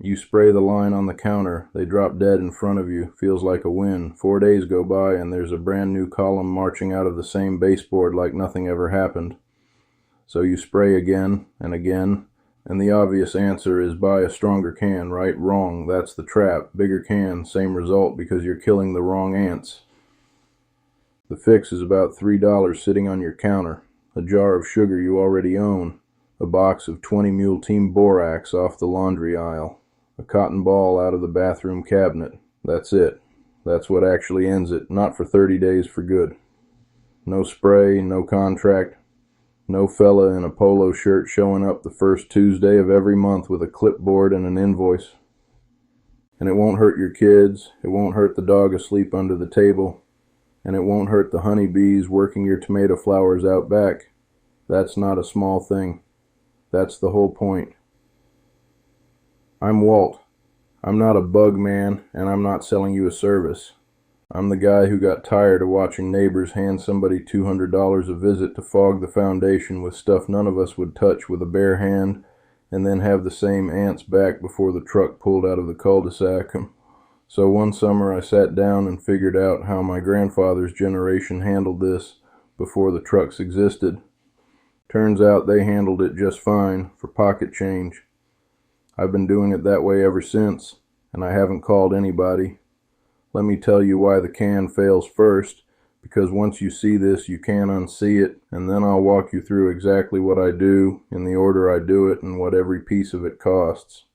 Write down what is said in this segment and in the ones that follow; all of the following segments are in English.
You spray the line on the counter, they drop dead in front of you, feels like a win. 4 days go by and there's a brand new column marching out of the same baseboard like nothing ever happened. So you spray again and again, and the obvious answer is buy a stronger can, right? Wrong, that's the trap. Bigger can, same result because you're killing the wrong ants. The fix is about $3 sitting on your counter, a jar of sugar you already own, a box of 20 Mule Team borax off the laundry aisle, a cotton ball out of the bathroom cabinet. That's it. That's what actually ends it, not for 30 days for good. No spray, no contract, no fella in a polo shirt showing up the first Tuesday of every month with a clipboard and an invoice. And it won't hurt your kids, it won't hurt the dog asleep under the table, and it won't hurt the honeybees working your tomato flowers out back. That's not a small thing. That's the whole point. I'm Walt. I'm not a bug man, and I'm not selling you a service. I'm the guy who got tired of watching neighbors hand somebody $200 a visit to fog the foundation with stuff none of us would touch with a bare hand, and then have the same ants back before the truck pulled out of the cul-de-sac. So one summer I sat down and figured out how my grandfather's generation handled this before the trucks existed. Turns out they handled it just fine for pocket change. I've been doing it that way ever since, and I haven't called anybody. Let me tell you why the can fails first, because once you see this, you can't unsee it, and then I'll walk you through exactly what I do, in the order I do it, and what every piece of it costs.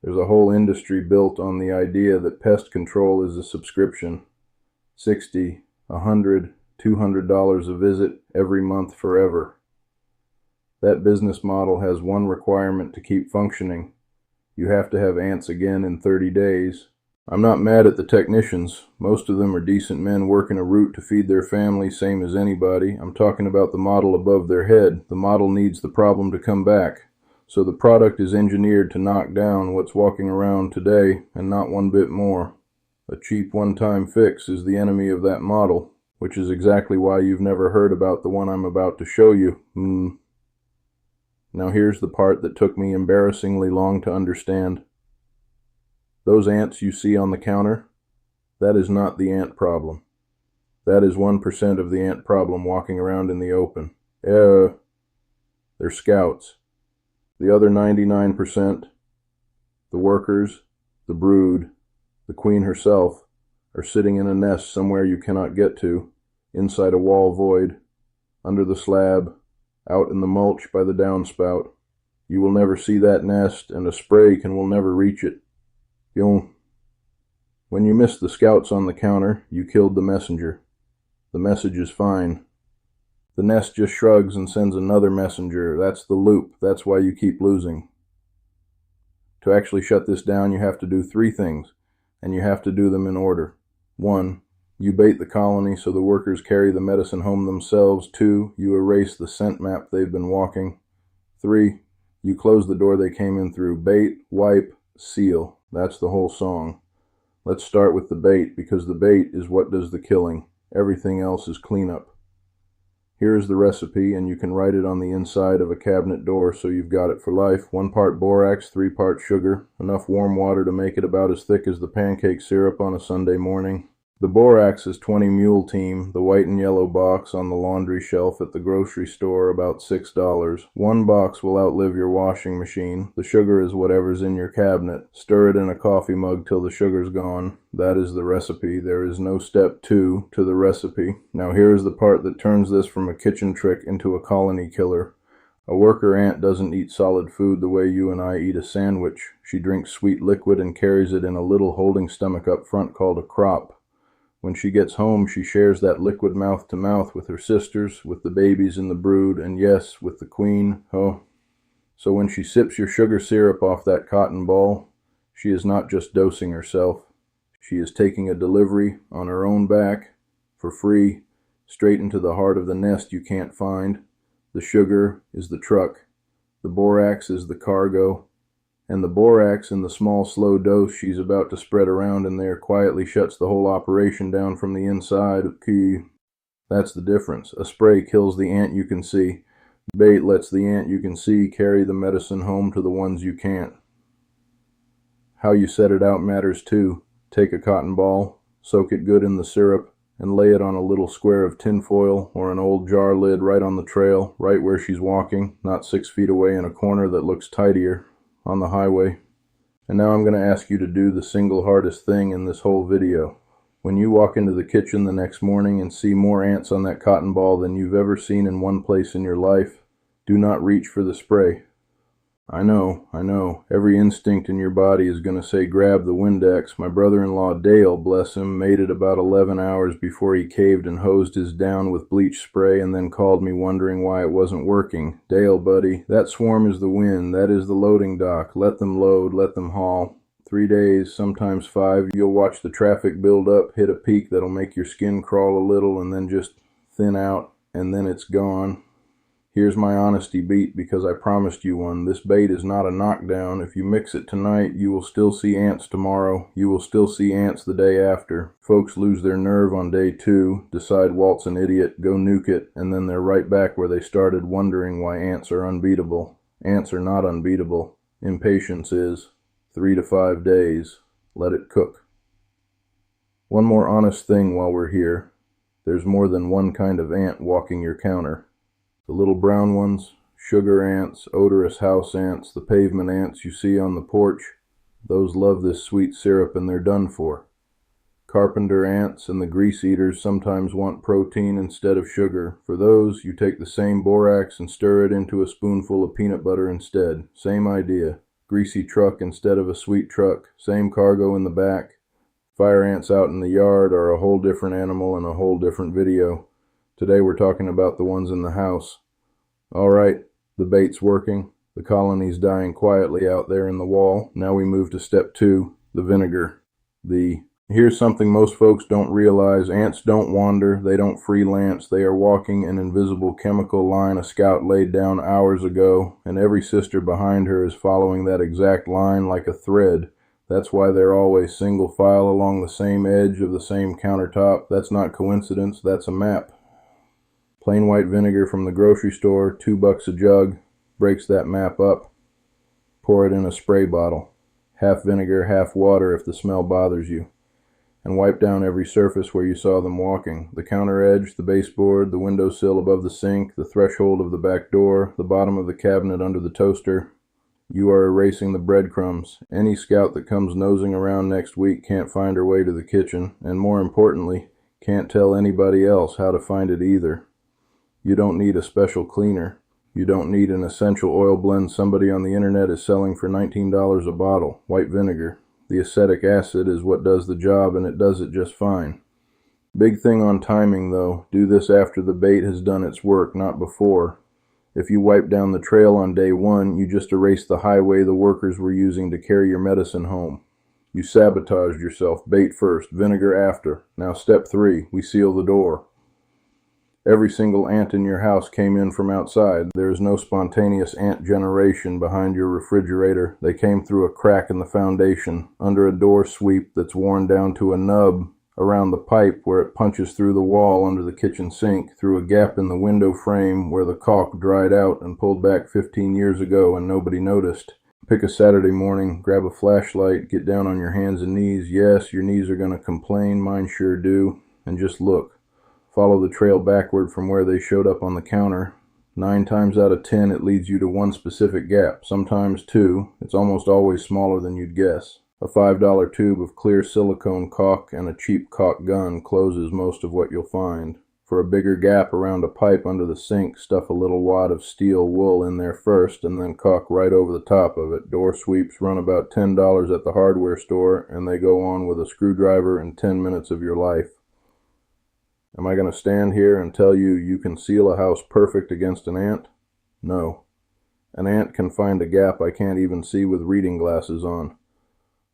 There's a whole industry built on the idea that pest control is a subscription. $60, $100, $200 a visit every month forever. That business model has one requirement to keep functioning. You have to have ants again in 30 days. I'm not mad at the technicians. Most of them are decent men working a route to feed their family, same as anybody. I'm talking about the model above their head. The model needs the problem to come back. So the product is engineered to knock down what's walking around today, and not one bit more. A cheap one-time fix is the enemy of that model, which is exactly why you've never heard about the one I'm about to show you. Now here's the part that took me embarrassingly long to understand. Those ants you see on the counter, that is not the ant problem. That is 1% of the ant problem walking around in the open. They're scouts. The other 99%, the workers, the brood, the queen herself, are sitting in a nest somewhere you cannot get to, inside a wall void, under the slab, out in the mulch by the downspout. You will never see that nest, and a spray will never reach it. When you miss the scouts on the counter, you killed the messenger. The message is fine. The nest just shrugs and sends another messenger. That's the loop. That's why you keep losing. To actually shut this down, you have to do 3 things, and you have to do them in order. 1, you bait the colony so the workers carry the medicine home themselves. 2, you erase the scent map they've been walking. 3, you close the door they came in through. Bait, wipe, seal. That's the whole song. Let's start with the bait, because the bait is what does the killing. Everything else is cleanup. Here is the recipe, and you can write it on the inside of a cabinet door so you've got it for life. 1 part borax, 3 parts sugar, enough warm water to make it about as thick as the pancake syrup on a Sunday morning. The borax is 20 Mule Team, the white and yellow box on the laundry shelf at the grocery store, about $6. 1 box will outlive your washing machine. The sugar is whatever's in your cabinet. Stir it in a coffee mug till the sugar's gone. That is the recipe. There is no step 2 to the recipe. Now here is the part that turns this from a kitchen trick into a colony killer. A worker ant doesn't eat solid food the way you and I eat a sandwich. She drinks sweet liquid and carries it in a little holding stomach up front called a crop. When she gets home, she shares that liquid mouth to mouth with her sisters, with the babies in the brood, and yes, with the queen. So when she sips your sugar syrup off that cotton ball, she is not just dosing herself. She is taking a delivery on her own back, for free, straight into the heart of the nest you can't find. The sugar is the truck. The borax is the cargo. And the borax in the small, slow dose she's about to spread around in there quietly shuts the whole operation down from the inside. That's the difference. A spray kills the ant you can see. Bait lets the ant you can see carry the medicine home to the ones you can't. How you set it out matters too. Take a cotton ball, soak it good in the syrup, and lay it on a little square of tinfoil or an old jar lid right on the trail, right where she's walking, not 6 feet away in a corner that looks tidier, on the highway. And now I'm going to ask you to do the single hardest thing in this whole video. When you walk into the kitchen the next morning and see more ants on that cotton ball than you've ever seen in one place in your life, do not reach for the spray. I know. Every instinct in your body is going to say grab the Windex. My brother-in-law Dale, bless him, made it about 11 hours before he caved and hosed his down with bleach spray and then called me wondering why it wasn't working. Dale, buddy, that swarm is the wind. That is the loading dock. Let them load, let them haul. 3 days, sometimes 5, you'll watch the traffic build up, hit a peak that'll make your skin crawl a little and then just thin out, and then it's gone. Here's my honesty beat because I promised you one. This bait is not a knockdown. If you mix it tonight, you will still see ants tomorrow. You will still see ants the day after. Folks lose their nerve on day 2, decide Walt's an idiot, go nuke it, and then they're right back where they started wondering why ants are unbeatable. Ants are not unbeatable. Impatience is. 3 to 5 days. Let it cook. One more honest thing while we're here. There's more than one kind of ant walking your counter. The little brown ones, sugar ants, odorous house ants, the pavement ants you see on the porch, those love this sweet syrup and they're done for. Carpenter ants and the grease eaters sometimes want protein instead of sugar. For those, you take the same borax and stir it into a spoonful of peanut butter instead. Same idea. Greasy truck instead of a sweet truck. Same cargo in the back. Fire ants out in the yard are a whole different animal and a whole different video. Today we're talking about the ones in the house. Alright, the bait's working. The colony's dying quietly out there in the wall. Now we move to step 2, the vinegar. Here's something most folks don't realize. Ants don't wander, they don't freelance. They are walking an invisible chemical line a scout laid down hours ago, and every sister behind her is following that exact line like a thread. That's why they're always single file along the same edge of the same countertop. That's not coincidence, that's a map. Plain white vinegar from the grocery store, $2 a jug, breaks that map up. Pour it in a spray bottle. Half vinegar, half water if the smell bothers you. And wipe down every surface where you saw them walking. The counter edge, the baseboard, the windowsill above the sink, the threshold of the back door, the bottom of the cabinet under the toaster. You are erasing the breadcrumbs. Any scout that comes nosing around next week can't find her way to the kitchen, and more importantly, can't tell anybody else how to find it either. You don't need a special cleaner. You don't need an essential oil blend somebody on the internet is selling for $19 a bottle. White vinegar. The acetic acid is what does the job, and it does it just fine. Big thing on timing though. Do this after the bait has done its work, not before. If you wipe down the trail on day 1, you just erased the highway the workers were using to carry your medicine home. You sabotaged yourself. Bait first, vinegar after. Now step 3, we seal the door. Every single ant in your house came in from outside. There is no spontaneous ant generation behind your refrigerator. They came through a crack in the foundation, under a door sweep that's worn down to a nub, around the pipe where it punches through the wall under the kitchen sink, through a gap in the window frame where the caulk dried out and pulled back 15 years ago and nobody noticed. Pick a Saturday morning, grab a flashlight, get down on your hands and knees. Yes, your knees are going to complain, mine sure do, and just look. Follow the trail backward from where they showed up on the counter. 9 times out of 10, it leads you to one specific gap, sometimes 2. It's almost always smaller than you'd guess. A $5 tube of clear silicone caulk and a cheap caulk gun closes most of what you'll find. For a bigger gap around a pipe under the sink, stuff a little wad of steel wool in there first and then caulk right over the top of it. Door sweeps run about $10 at the hardware store, and they go on with a screwdriver in 10 minutes of your life. Am I going to stand here and tell you you can seal a house perfect against an ant? No. An ant can find a gap I can't even see with reading glasses on.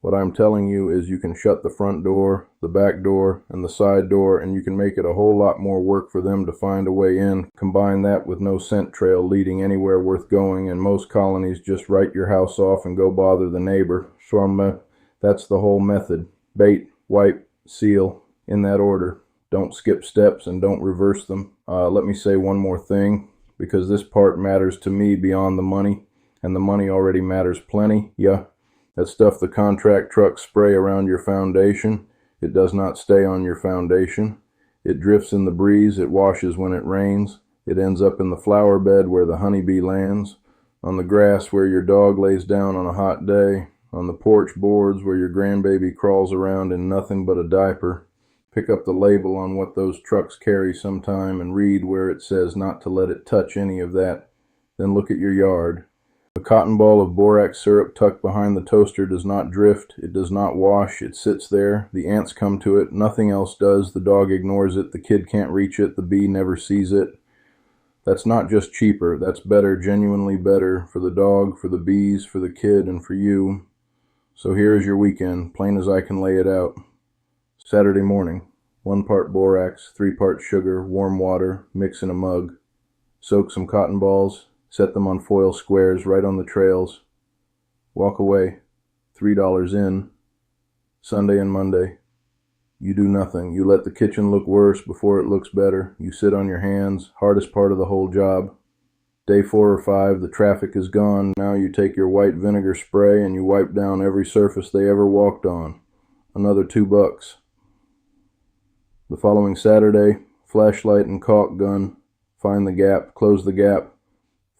What I'm telling you is you can shut the front door, the back door, and the side door, and you can make it a whole lot more work for them to find a way in. Combine that with no scent trail leading anywhere worth going, and most colonies just write your house off and go bother the neighbor. That's the whole method. Bait, wipe, seal, in that order. Don't skip steps and don't reverse them. Let me say one more thing, because this part matters to me beyond the money, and the money already matters plenty. Yeah, That stuff the contract trucks spray around your foundation, it does not stay on your foundation. It drifts in the breeze, it washes when it rains. It ends up in the flower bed where the honeybee lands, on the grass where your dog lays down on a hot day, on the porch boards where your grandbaby crawls around in nothing but a diaper. Pick up the label on what those trucks carry sometime and read where it says not to let it touch any of that. Then look at your yard. A cotton ball of borax syrup tucked behind the toaster does not drift, it does not wash, it sits there, the ants come to it, nothing else does, the dog ignores it, the kid can't reach it, the bee never sees it. That's not just cheaper, that's better, genuinely better, for the dog, for the bees, for the kid, and for you. So here is your weekend, plain as I can lay it out. Saturday morning, 1 part borax, 3 parts sugar, warm water, mix in a mug. Soak some cotton balls, set them on foil squares right on the trails. Walk away, $3 in. Sunday and Monday. You do nothing. You let the kitchen look worse before it looks better. You sit on your hands, hardest part of the whole job. Day 4 or 5, the traffic is gone. Now you take your white vinegar spray and you wipe down every surface they ever walked on. Another $2. The following Saturday, flashlight and caulk gun. Find the gap, close the gap.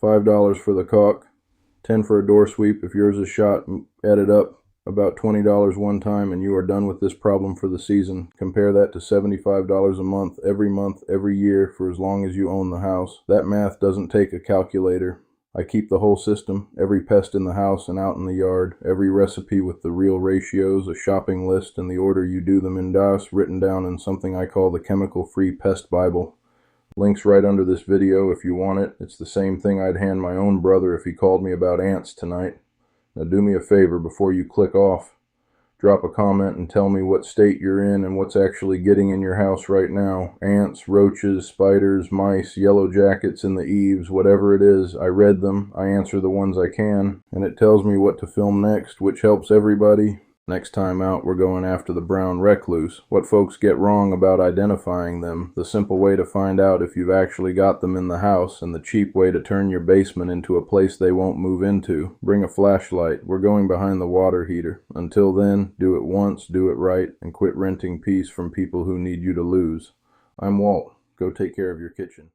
$5 for the caulk, $10 for a door sweep. If yours is shot, add it up. About $20 one time and you are done with this problem for the season. Compare that to $75 a month, every year for as long as you own the house. That math doesn't take a calculator. I keep the whole system, every pest in the house and out in the yard, every recipe with the real ratios, a shopping list, and the order you do them in DOS written down in something I call the Chemical-Free Pest Bible. Link's right under this video if you want it. It's the same thing I'd hand my own brother if he called me about ants tonight. Now do me a favor before you click off. Drop a comment and tell me what state you're in and what's actually getting in your house right now. Ants, roaches, spiders, mice, yellow jackets in the eaves, whatever it is. I read them, I answer the ones I can, and it tells me what to film next, which helps everybody. Next time out, we're going after the brown recluse. What folks get wrong about identifying them, the simple way to find out if you've actually got them in the house, and the cheap way to turn your basement into a place they won't move into. Bring a flashlight. We're going behind the water heater. Until then, do it once, do it right, and quit renting peace from people who need you to lose. I'm Walt. Go take care of your kitchen.